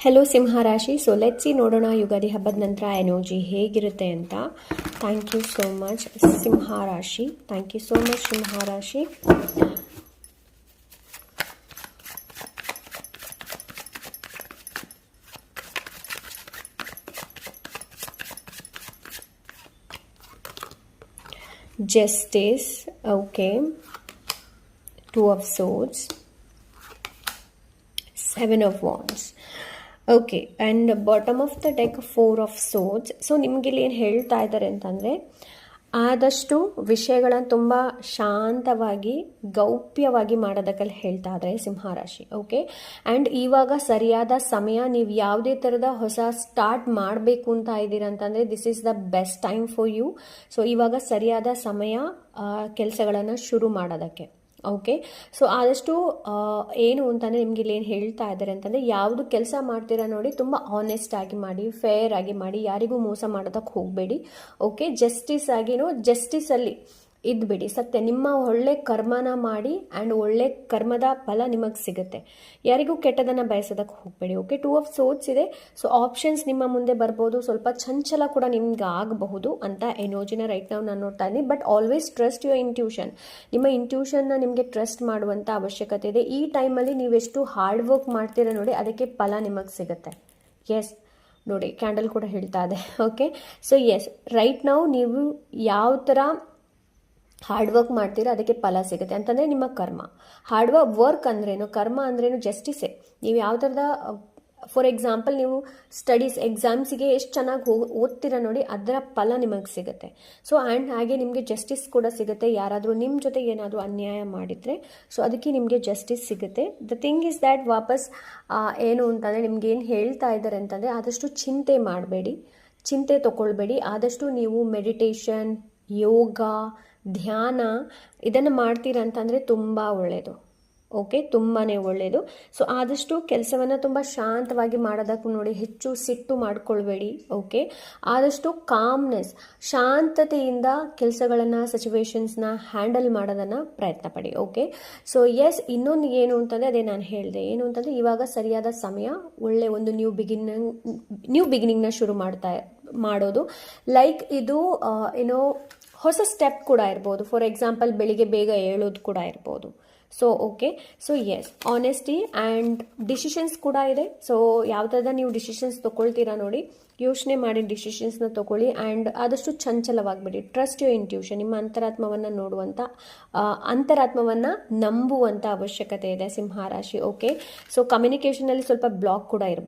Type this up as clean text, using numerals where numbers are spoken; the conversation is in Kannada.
ಹೆಲೋ ಸಿಂಹರಾಶಿ. ಸೊ ಲೆಟ್ಸ್ ಸಿ ನೋಡೋಣ ಯುಗಾದಿ ಹಬ್ಬದ ನಂತರ ಎನರ್ಜಿ ಹೇಗಿರುತ್ತೆ ಅಂತ. ಥ್ಯಾಂಕ್ ಯು ಸೋ ಮಚ್ ಸಿಂಹರಾಶಿ. ಥ್ಯಾಂಕ್ ಯು ಸೋ ಮಚ್ ಸಿಂಹರಾಶಿ. Justice, okay. Two of Swords, Seven of Wands. Okay, and bottom of the deck 4 of Swords. So ನಿಮಗೆ ಇಲ್ಲಿ ಏನು ಹೇಳ್ತಾ ಇದ್ದಾರೆ ಅಂತಂದರೆ, ಆದಷ್ಟು ವಿಷಯಗಳನ್ನು ತುಂಬ ಶಾಂತವಾಗಿ ಗೌಪ್ಯವಾಗಿ ಮಾಡೋದಕ್ಕೆಲ್ಲ ಹೇಳ್ತಾ ಇದ್ದಾರೆ ಸಿಂಹರಾಶಿ. ಓಕೆ, ಆ್ಯಂಡ್ ಇವಾಗ ಸರಿಯಾದ ಸಮಯ. ನೀವು ಯಾವುದೇ ಥರದ ಹೊಸ ಸ್ಟಾರ್ಟ್ ಮಾಡಬೇಕು ಅಂತ ಇದ್ದೀರಾ ಅಂತಂದರೆ this is the best time for you. So ಇವಾಗ ಸರಿಯಾದ ಸಮಯ ಕೆಲಸಗಳನ್ನು ಶುರು ಮಾಡೋದಕ್ಕೆ. ಓಕೆ, ಸೊ ಆದಷ್ಟು ಏನು ಅಂತಂದರೆ ನಿಮ್ಗೆ ಇಲ್ಲಿ ಏನು ಹೇಳ್ತಾ ಇದ್ದಾರೆ ಅಂತಂದರೆ, ಯಾವುದು ಕೆಲಸ ಮಾಡ್ತೀರಾ ನೋಡಿ ತುಂಬ ಆನೆಸ್ಟ್ ಆಗಿ ಮಾಡಿ, ಫೇರ್ ಆಗಿ ಮಾಡಿ, ಯಾರಿಗೂ ಮೋಸ ಮಾಡೋದಕ್ಕೆ ಹೋಗಬೇಡಿ. ಓಕೆ, ಜಸ್ಟಿಸ್ ಆಗಿನೋ ಜಸ್ಟಿಸಲ್ಲಿ ಇದ್ಬಿಡಿ. ಸತ್ಯ, ನಿಮ್ಮ ಒಳ್ಳೆ ಕರ್ಮನ ಮಾಡಿ ಆ್ಯಂಡ್ ಒಳ್ಳೆ ಕರ್ಮದ ಫಲ ನಿಮಗೆ ಸಿಗುತ್ತೆ. ಯಾರಿಗೂ ಕೆಟ್ಟದನ್ನು ಬಯಸೋದಕ್ಕೆ ಹೋಗಬೇಡಿ. ಓಕೆ, 2 of Swords ಇದೆ. ಸೊ ಆಪ್ಷನ್ಸ್ ನಿಮ್ಮ ಮುಂದೆ ಬರ್ಬೋದು, ಸ್ವಲ್ಪ ಚಂಚಲ ಕೂಡ ನಿಮ್ಗೆ ಆಗಬಹುದು ಅಂತ ಎನರ್ಜಿನ ರೈಟ್ ನಾವು ನಾನು ನೋಡ್ತಾ ಇದ್ದೀನಿ. But always trust your intuition. ನಿಮ್ಮ ಇಂಟ್ಯೂಷನ್ನ ನಿಮಗೆ ಟ್ರಸ್ಟ್ ಮಾಡುವಂಥ ಅವಶ್ಯಕತೆ ಇದೆ. ಈ ಟೈಮಲ್ಲಿ ನೀವೆಷ್ಟು ಹಾರ್ಡ್ ವರ್ಕ್ ಮಾಡ್ತೀರಾ ನೋಡಿ, ಅದಕ್ಕೆ ಫಲ ನಿಮಗೆ ಸಿಗುತ್ತೆ. ಎಸ್ ನೋಡಿ, ಕ್ಯಾಂಡಲ್ ಕೂಡ ಹೇಳ್ತಾ ಇದೆ. ಓಕೆ, ಸೊ ಎಸ್ ರೈಟ್ ನಾವು ನೀವು ಯಾವ ಥರ ಹಾರ್ಡ್ ವರ್ಕ್ ಮಾಡ್ತೀರಾ ಅದಕ್ಕೆ ಫಲ ಸಿಗುತ್ತೆ ಅಂತಂದರೆ ನಿಮ್ಮ ಕರ್ಮ. ಹಾರ್ಡ್ ವರ್ಕ್ ಅಂದ್ರೇನು, ಕರ್ಮ ಅಂದ್ರೇನು ಜಸ್ಟಿಸೇ. ನೀವು ಯಾವ ಥರದ, ಫಾರ್ ಎಕ್ಸಾಂಪಲ್ ನೀವು ಸ್ಟಡೀಸ್ ಎಕ್ಸಾಮ್ಸಿಗೆ ಎಷ್ಟು ಚೆನ್ನಾಗಿ ಓದ್ತೀರಾ ನೋಡಿ, ಅದರ ಫಲ ನಿಮಗೆ ಸಿಗುತ್ತೆ. ಸೊ ಆ್ಯಂಡ್ ಹಾಗೆ ನಿಮಗೆ ಜಸ್ಟಿಸ್ ಕೂಡ ಸಿಗುತ್ತೆ. ಯಾರಾದರೂ ನಿಮ್ಮ ಜೊತೆಗೆ ಏನಾದರೂ ಅನ್ಯಾಯ ಮಾಡಿದರೆ ಸೊ ಅದಕ್ಕೆ ನಿಮಗೆ ಜಸ್ಟಿಸ್ ಸಿಗುತ್ತೆ. ದ ಥಿಂಗ್ ಇಸ್ ದ್ಯಾಟ್ ವಾಪಸ್ ಏನು ಅಂತಂದರೆ ನಿಮ್ಗೆ ಏನು ಹೇಳ್ತಾ ಇದ್ದಾರೆ ಅಂತಂದರೆ, ಆದಷ್ಟು ಚಿಂತೆ ಮಾಡಬೇಡಿ, ಚಿಂತೆ ತಗೊಳ್ಬೇಡಿ. ಆದಷ್ಟು ನೀವು ಮೆಡಿಟೇಷನ್, ಯೋಗ, ಧ್ಯಾನ ಇದನ್ನು ಮಾಡ್ತೀರಾ ಅಂತಂದರೆ ತುಂಬ ಒಳ್ಳೆಯದು. ಓಕೆ, ತುಂಬಾ ಒಳ್ಳೆಯದು. ಸೊ ಆದಷ್ಟು ಕೆಲಸವನ್ನು ತುಂಬ ಶಾಂತವಾಗಿ ಮಾಡೋದಕ್ಕೆ ನೋಡಿ, ಹೆಚ್ಚು ಸಿಟ್ಟು ಮಾಡ್ಕೊಳ್ಬೇಡಿ. ಓಕೆ, ಆದಷ್ಟು ಕಾಮ್ನೆಸ್, ಶಾಂತತೆಯಿಂದ ಕೆಲಸಗಳನ್ನು, ಸಿಚುವೇಶನ್ಸ್ನ ಹ್ಯಾಂಡಲ್ ಮಾಡೋದನ್ನು ಪ್ರಯತ್ನ ಪಡಿ. ಓಕೆ, ಸೊ ಎಸ್ ಇನ್ನೊಂದು ಏನು ಅಂತಂದರೆ ಅದೇ ನಾನು ಹೇಳಿದೆ. ಏನು ಅಂತಂದರೆ ಇವಾಗ ಸರಿಯಾದ ಸಮಯ, ಒಳ್ಳೆ ಒಂದು ನ್ಯೂ ಬಿಗಿನಿಂಗ್ನ ಶುರು ಮಾಡೋದು. ಲೈಕ್ ಇದು ಏನೋ ಹೊಸ ಸ್ಟೆಪ್ ಕೂಡ ಇರ್ಬೋದು. ಫಾರ್ ಎಕ್ಸಾಂಪಲ್ ಬೆಳಿಗ್ಗೆ ಬೇಗ ಹೇಳೋದು ಕೂಡ ಇರ್ಬೋದು. So okay, so yes honesty and decisions ಕೂಡ ಇದೆ. ಸೊ ಯಾವ ಥರದ ನೀವು ಡಿಸಿಷನ್ಸ್ ತೊಗೊಳ್ತೀರಾ ನೋಡಿ, ಯೋಚನೆ ಮಾಡಿ ಡಿಸಿಷನ್ಸ್ನ ತೊಗೊಳ್ಳಿ. ಆ್ಯಂಡ್ ಆದಷ್ಟು ಚಂಚಲವಾಗ್ಬಿಡಿ. Trust your intuition. ನಿಮ್ಮ ಅಂತರಾತ್ಮವನ್ನು ನೋಡುವಂಥ, ಅಂತರಾತ್ಮವನ್ನು ನಂಬುವಂಥ ಅವಶ್ಯಕತೆ ಇದೆ ಸಿಂಹರಾಶಿ. ಓಕೆ, ಸೊ ಕಮ್ಯುನಿಕೇಷನಲ್ಲಿ ಸ್ವಲ್ಪ ಬ್ಲಾಕ್ ಕೂಡ ಇರ್ಬೋದು.